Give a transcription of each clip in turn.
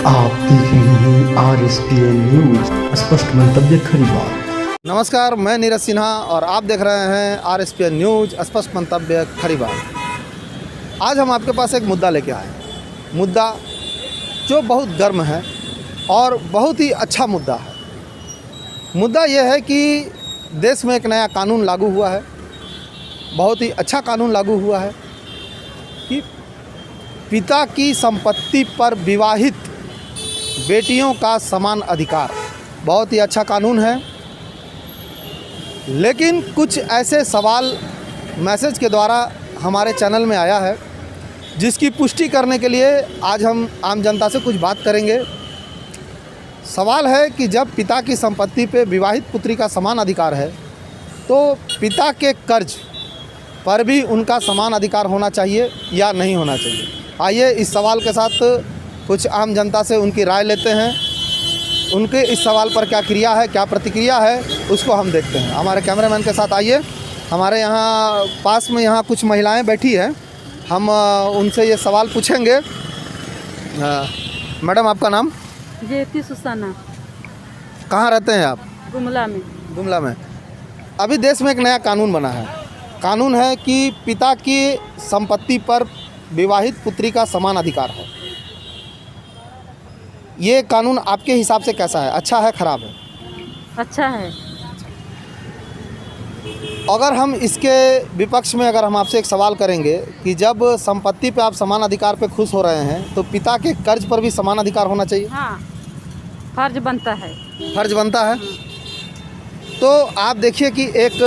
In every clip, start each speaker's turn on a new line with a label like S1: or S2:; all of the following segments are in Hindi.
S1: आप देख रहे हैं RSPN न्यूज, स्पष्ट मंतव्य खरी बात।
S2: नमस्कार, मैं नीरज सिन्हा और आप देख रहे हैं RSPN न्यूज, स्पष्ट मंतव्य खरी बात। आज हम आपके पास एक मुद्दा लेके आए हैं, मुद्दा जो बहुत गर्म है और बहुत ही अच्छा मुद्दा है। मुद्दा यह है कि देश में एक नया कानून लागू हुआ है, बहुत ही अच्छा कानून लागू हुआ है कि पिता की संपत्ति पर विवाहित बेटियों का समान अधिकार। बहुत ही अच्छा कानून है, लेकिन कुछ ऐसे सवाल मैसेज के द्वारा हमारे चैनल में आया है, जिसकी पुष्टि करने के लिए आज हम आम जनता से कुछ बात करेंगे। सवाल है कि जब पिता की संपत्ति पे विवाहित पुत्री का समान अधिकार है, तो पिता के कर्ज पर भी उनका समान अधिकार होना चाहिए या नहीं होना चाहिए। आइए इस सवाल के साथ कुछ आम जनता से उनकी राय लेते हैं। उनके इस सवाल पर क्या क्रिया है, क्या प्रतिक्रिया है, उसको हम देखते हैं। हमारे कैमरामैन के साथ आइए। हमारे यहाँ पास में यहाँ कुछ महिलाएं बैठी हैं, हम उनसे ये सवाल पूछेंगे। मैडम, आपका नाम?
S3: जयती सुसाना।
S2: कहाँ रहते हैं आप?
S3: गुमला में।
S2: गुमला में। अभी देश में एक नया कानून बना है। कानून है कि पिता की संपत्ति पर विवाहित पुत्री का समान अधिकार है। ये कानून आपके हिसाब से कैसा है? अच्छा है, खराब है?
S3: अच्छा है।
S2: अगर हम इसके विपक्ष में अगर हम आपसे एक सवाल करेंगे कि जब संपत्ति पे आप समान अधिकार पे खुश हो रहे हैं, तो पिता के कर्ज पर भी समान अधिकार होना चाहिए?
S3: हाँ, फर्ज बनता है।
S2: फर्ज बनता है। तो आप देखिए कि एक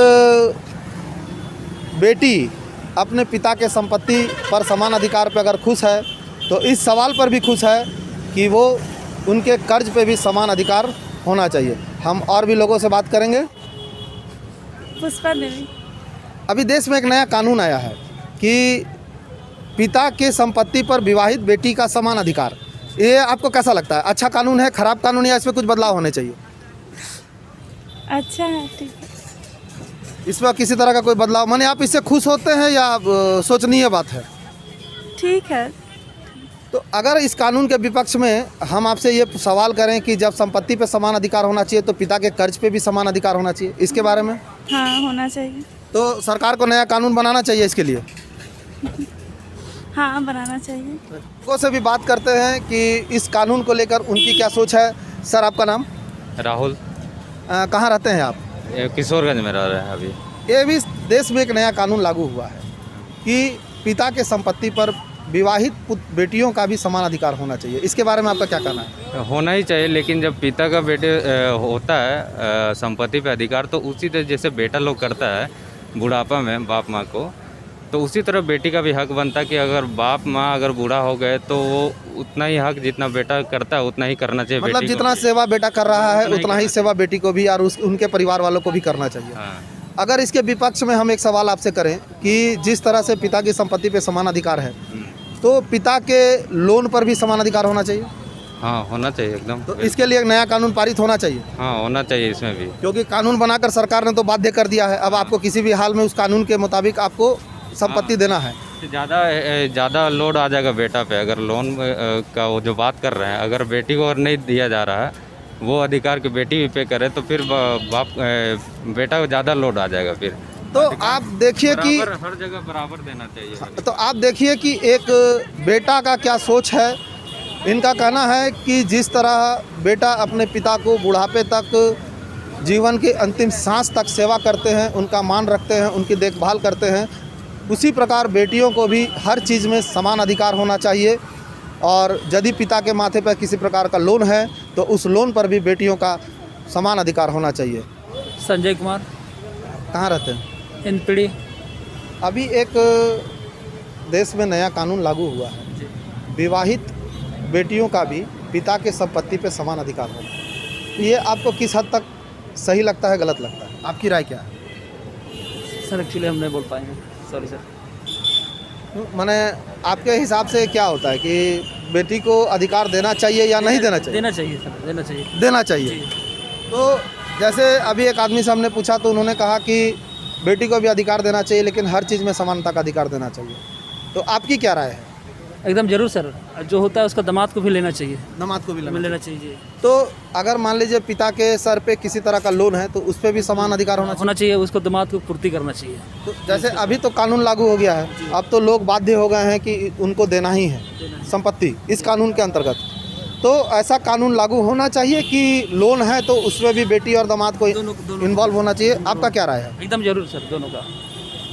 S2: बेटी अपने पिता के संपत्ति पर समान अधिकार पे अगर खुश है, तो इस सवाल पर भी खुश है कि वो उनके कर्ज पे भी समान अधिकार होना चाहिए। हम और भी लोगों से बात करेंगे।
S3: पुष्पा देवी।
S2: अभी देश में एक नया कानून आया है कि पिता के संपत्ति पर विवाहित बेटी का समान अधिकार। ये आपको कैसा लगता है? अच्छा कानून है, खराब कानून, या इसमें कुछ बदलाव होने चाहिए?
S3: अच्छा है, ठीक है।
S2: इसमें किसी तरह का कोई बदलाव, माने आप इससे खुश होते हैं या सोचनीय बात है?
S3: ठीक है।
S2: तो अगर इस कानून के विपक्ष में हम आपसे ये सवाल करें कि जब संपत्ति पे समान अधिकार होना चाहिए, तो पिता के कर्ज पे भी समान अधिकार होना चाहिए, इसके बारे में?
S3: हाँ, होना चाहिए।
S2: तो सरकार को नया कानून बनाना चाहिए इसके लिए?
S3: हाँ, बनाना चाहिए।
S2: लोगों से भी बात करते हैं कि इस कानून को लेकर उनकी क्या सोच है। सर, आपका नाम?
S4: राहुल।
S2: कहाँ रहते हैं आप?
S4: किशोरगंज में रह रहे हैं अभी।
S2: ये भी देश में एक नया कानून लागू हुआ है कि पिता के संपत्ति पर विवाहित बेटियों का भी समान अधिकार होना चाहिए। इसके बारे में आपका क्या कहना है?
S4: होना ही चाहिए, लेकिन जब पिता का बेटे होता है संपत्ति पे अधिकार, तो उसी तरह जैसे बेटा लोग करता है बुढ़ापा में बाप माँ को, तो उसी तरह बेटी का भी हक बनता है कि अगर बाप माँ अगर बूढ़ा हो गए, तो वो उतना ही हक जितना बेटा करता है उतना ही करना चाहिए।
S2: मतलब जितना सेवा बेटा कर रहा है उतना ही सेवा बेटी को भी और उनके परिवार वालों को भी करना चाहिए।
S4: हाँ।
S2: अगर इसके विपक्ष में हम एक सवाल आपसे करें कि जिस तरह से पिता की संपत्ति पे समान अधिकार है, तो पिता के लोन पर भी समान अधिकार होना चाहिए?
S4: हाँ, होना चाहिए एकदम।
S2: तो इसके लिए एक नया कानून पारित होना चाहिए।
S4: हाँ, होना चाहिए इसमें भी,
S2: क्योंकि कानून बनाकर सरकार ने तो बाध्य कर दिया है। अब आपको किसी भी हाल में उस कानून के मुताबिक आपको संपत्ति देना है।
S4: ज़्यादा लोड आ जाएगा बेटा पे। अगर लोन का वो जो बात कर रहे हैं, अगर बेटी को और नहीं दिया जा रहा है वो अधिकार कि बेटी भी पे करे, तो फिर बेटा को ज़्यादा लोड आ जाएगा फिर।
S2: तो आप देखिए कि
S4: हर जगह बराबर देना चाहिए।
S2: तो आप देखिए कि एक बेटा का क्या सोच है। इनका कहना है कि जिस तरह बेटा अपने पिता को बुढ़ापे तक, जीवन के अंतिम सांस तक सेवा करते हैं, उनका मान रखते हैं, उनकी देखभाल करते हैं, उसी प्रकार बेटियों को भी हर चीज़ में समान अधिकार होना चाहिए। और यदि पिता के माथे पर किसी प्रकार का लोन है, तो उस लोन पर भी बेटियों का समान अधिकार होना चाहिए।
S5: संजय कुमार।
S2: कहाँ रहते हैं?
S5: एनपीडी।
S2: अभी एक देश में नया कानून लागू हुआ है, विवाहित बेटियों का भी पिता के संपत्ति पे समान अधिकार होना। ये आपको किस हद तक सही लगता है, गलत लगता है? आपकी राय क्या है?
S5: सर एक्चुअली हम नहीं बोल पाएंगे, सॉरी सर।
S2: माने आपके हिसाब से क्या होता है कि बेटी को अधिकार देना चाहिए या नहीं देना चाहिए?
S5: देना चाहिए सर, देना चाहिए।
S2: देना चाहिए। तो जैसे अभी एक आदमी से हमने पूछा, तो उन्होंने कहा कि बेटी को भी अधिकार देना चाहिए, लेकिन हर चीज़ में समानता का अधिकार देना चाहिए। तो आपकी क्या राय है?
S5: एकदम जरूर सर, जो होता है उसका दामाद को भी लेना चाहिए,
S2: दामाद को भी
S5: लेना चाहिए।
S2: तो अगर मान लीजिए पिता के सर पे किसी तरह का लोन है तो उस पर भी समान अधिकार होना चाहिए।
S5: उसको दामाद को पूर्ति करना चाहिए।
S2: तो जैसे अभी तो कानून लागू हो गया है, अब तो लोग बाध्य हो गए हैं कि उनको देना ही है संपत्ति इस कानून के अंतर्गत। तो ऐसा कानून लागू होना चाहिए कि लोन है तो उसमें भी बेटी और दामाद को इन्वॉल्व होना चाहिए। आपका क्या राय है?
S5: एकदम जरूर सर, दोनों का।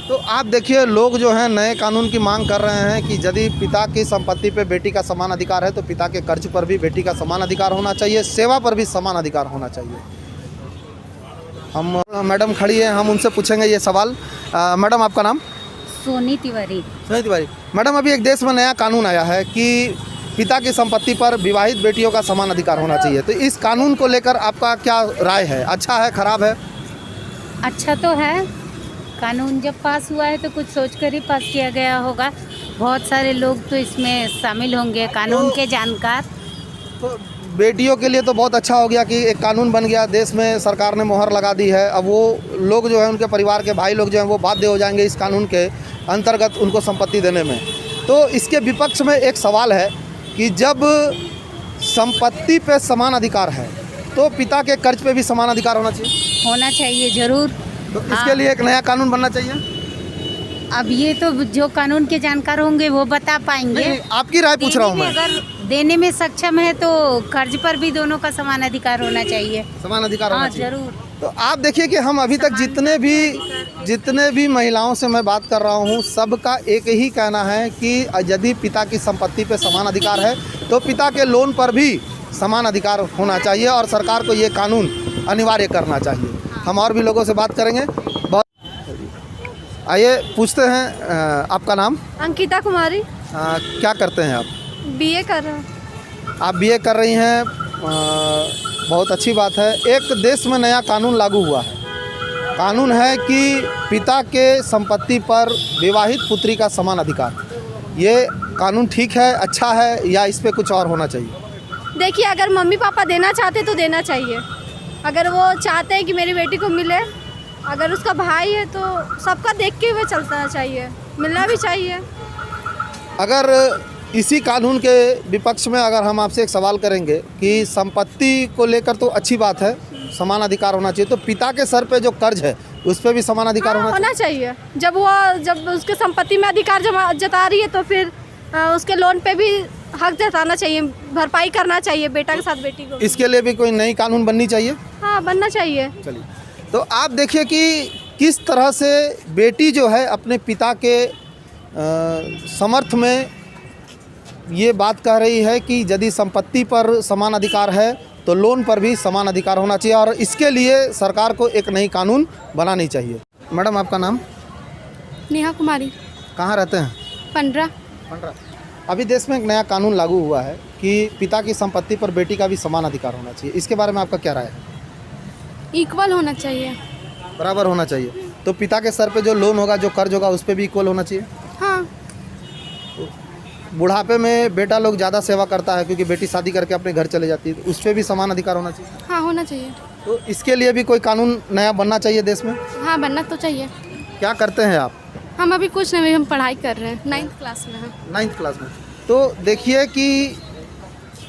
S2: तो आप देखिए, लोग जो हैं नए कानून की मांग कर रहे हैं कि यदि पिता की संपत्ति पे बेटी का समान अधिकार है तो पिता के कर्ज पर भी बेटी का समान अधिकार होना चाहिए, सेवा पर भी समान अधिकार होना चाहिए। हम मैडम खड़ी है, हम उनसे पूछेंगे ये सवाल। मैडम आपका नाम?
S6: सोनी तिवारी।
S2: सोनी तिवारी। मैडम, अभी एक देश में नया कानून आया है कि पिता की संपत्ति पर विवाहित बेटियों का समान अधिकार होना चाहिए, तो इस कानून को लेकर आपका क्या राय है? अच्छा है, खराब है?
S6: अच्छा तो है, कानून जब पास हुआ है तो कुछ सोचकर ही पास किया गया होगा। बहुत सारे लोग तो इसमें शामिल होंगे, कानून के जानकार।
S2: तो बेटियों के लिए तो बहुत अच्छा हो गया कि एक कानून बन गया, देश में सरकार ने मोहर लगा दी है। अब वो लोग जो है, उनके परिवार के भाई लोग जो हैं वो बाध्य हो जाएंगे इस कानून के अंतर्गत उनको संपत्ति देने में। तो इसके विपक्ष में एक सवाल है कि जब संपत्ति पे समान अधिकार है तो पिता के कर्ज पे भी समान अधिकार होना चाहिए।
S6: जरूर।
S2: तो इसके लिए एक नया कानून बनना चाहिए।
S6: अब ये तो जो कानून के जानकार होंगे वो बता पाएंगे।
S2: नहीं, आपकी राय पूछ रहा हूँ मैं।
S6: अगर देने में सक्षम है तो कर्ज पर भी दोनों का समान अधिकार होना चाहिए।
S2: समान अधिकार होना चाहिए।
S6: जरूर।
S2: तो आप देखिए कि हम अभी तक जितने भी महिलाओं से मैं बात कर रहा हूँ, सबका एक ही कहना है कि यदि पिता की संपत्ति पे समान अधिकार है तो पिता के लोन पर भी समान अधिकार होना चाहिए और सरकार को ये कानून अनिवार्य करना चाहिए। हम और भी लोगों से बात करेंगे। आइए पूछते हैं, आपका नाम?
S3: अंकिता कुमारी।
S2: क्या करते हैं आप?
S3: बीए कर रहा हूँ।
S2: आप बीए कर रही हैं, बहुत अच्छी बात है। एक देश में नया कानून लागू हुआ है। कानून है कि पिता के संपत्ति पर विवाहित पुत्री का समान अधिकार। ये कानून ठीक है, अच्छा है, या इस पे कुछ और होना चाहिए?
S3: देखिए, अगर मम्मी पापा देना चाहते तो देना चाहिए। अगर वो चाहते हैं कि मेरी बेटी को मिले, अगर उसका भाई है तो सबका देख के हुए चलना चाहिए, मिलना भी चाहिए।
S2: अगर इसी कानून के विपक्ष में अगर हम आपसे एक सवाल करेंगे कि संपत्ति को लेकर तो अच्छी बात है, समान अधिकार होना चाहिए, तो पिता के सर पे जो कर्ज है उस पर भी समान अधिकार होना
S3: चाहिए। जब उसके संपत्ति में अधिकार जता रही है तो फिर उसके लोन पे भी हक जताना चाहिए, भरपाई करना चाहिए बेटा के साथ बेटी को। इसके लिए भी कोई नई कानून बननी चाहिए। हाँ, बनना चाहिए।
S2: चलिए, तो आप देखिए कि किस तरह से बेटी जो है अपने पिता के समर्थ में ये बात कह रही है कि यदि संपत्ति पर समान अधिकार है तो लोन पर भी समान अधिकार होना चाहिए, और इसके लिए सरकार को एक नई कानून बनानी चाहिए। मैडम, आपका नाम?
S3: नेहा कुमारी।
S2: कहाँ रहते हैं?
S3: पंडरा।
S2: अभी देश में एक नया कानून लागू हुआ है कि पिता की संपत्ति पर बेटी का भी समान अधिकार होना चाहिए। इसके बारे में आपका क्या राय है?
S3: इक्वल होना चाहिए,
S2: बराबर होना चाहिए। तो पिता के सर पे जो लोन होगा, जो कर्ज होगा, उस पर भी इक्वल होना चाहिए।
S3: हाँ।
S2: बुढ़ापे में बेटा लोग ज़्यादा सेवा करता है क्योंकि बेटी शादी करके अपने घर चले जाती है, तो उस पर भी समान अधिकार होना चाहिए।
S3: हाँ, होना चाहिए।
S2: तो इसके लिए भी कोई कानून नया बनना चाहिए देश में।
S3: हाँ, बनना तो चाहिए।
S2: क्या करते हैं आप?
S3: हम अभी कुछ नहीं, हम पढ़ाई कर रहे हैं, 9th क्लास में हैं।
S2: 9th क्लास में। तो देखिए कि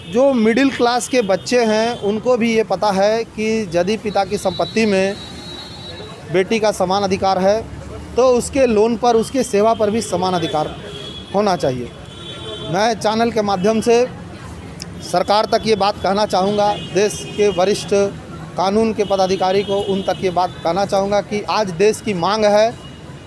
S2: जो मिडिल क्लास के बच्चे हैं उनको भी ये पता है कि यदि पिता की संपत्ति में बेटी का समान अधिकार है तो उसके लोन पर, उसके सेवा पर भी समान अधिकार होना चाहिए। मैं चैनल के माध्यम से सरकार तक ये बात कहना चाहूँगा, देश के वरिष्ठ कानून के पदाधिकारी को उन तक ये बात कहना चाहूँगा कि आज देश की मांग है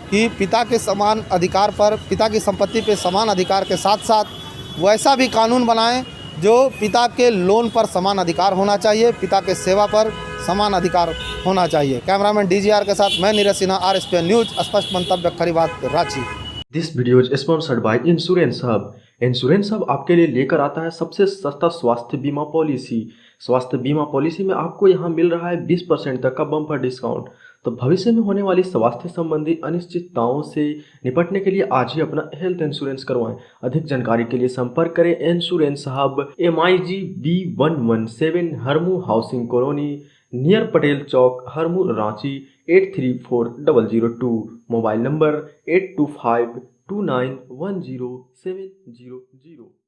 S2: कि पिता के समान अधिकार पर, पिता की संपत्ति पे समान अधिकार के साथ साथ वैसा भी कानून बनाएं जो पिता के लोन पर समान अधिकार होना चाहिए, पिता के सेवा पर समान अधिकार होना चाहिए। कैमरामैन DGR के साथ मैं नीरज सिन्हा, RSPN न्यूज़, स्पष्ट मंतव्य, खरी बात, Ranchi.
S1: This video is sponsored by insurance hub. Insurance hub आपके लिए लेकर आता है सबसे सस्ता स्वास्थ्य बीमा पॉलिसी। स्वास्थ्य बीमा पॉलिसी में आपको यहाँ मिल रहा है 20% तक का बम्पर डिस्काउंट। तो भविष्य में होने वाली स्वास्थ्य संबंधी अनिश्चितताओं से निपटने के लिए आज ही अपना हेल्थ इंश्योरेंस करवाएं। अधिक जानकारी के लिए संपर्क करें insurance hub, MIG B117 Harmu housing colony, near Patel Chowk, Harmu, Ranchi 834002। Mobile number 8251 2910 700।